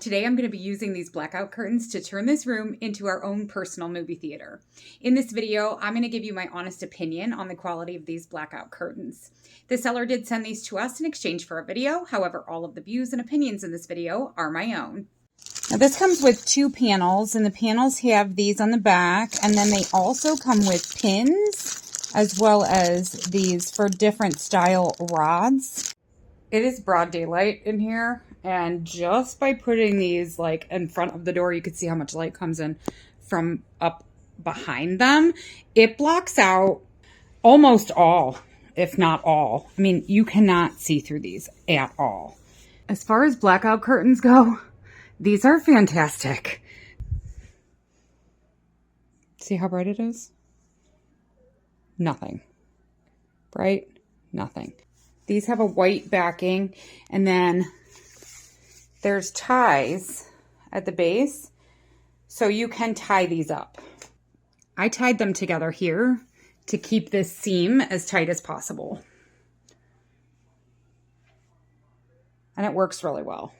Today I'm going to be using these blackout curtains to turn this room into our own personal movie theater. In this video, I'm going to give you my honest opinion on the quality of these blackout curtains. The seller did send these to us in exchange for a video. However, all of the views and opinions in this video are my own. Now this comes with two panels, and the panels have these on the back, and then they also come with pins as well as these for different style rods. It is broad daylight in here, and just by putting these like in front of the door, you could see how much light comes in from up behind them. It blocks out almost all, if not all. I mean, you cannot see through these at all. As far as blackout curtains go, these are fantastic. See how bright it is? Nothing. Bright? Nothing. These have a white backing, and then there's ties at the base, so you can tie these up. I tied them together here to keep this seam as tight as possible. And it works really well.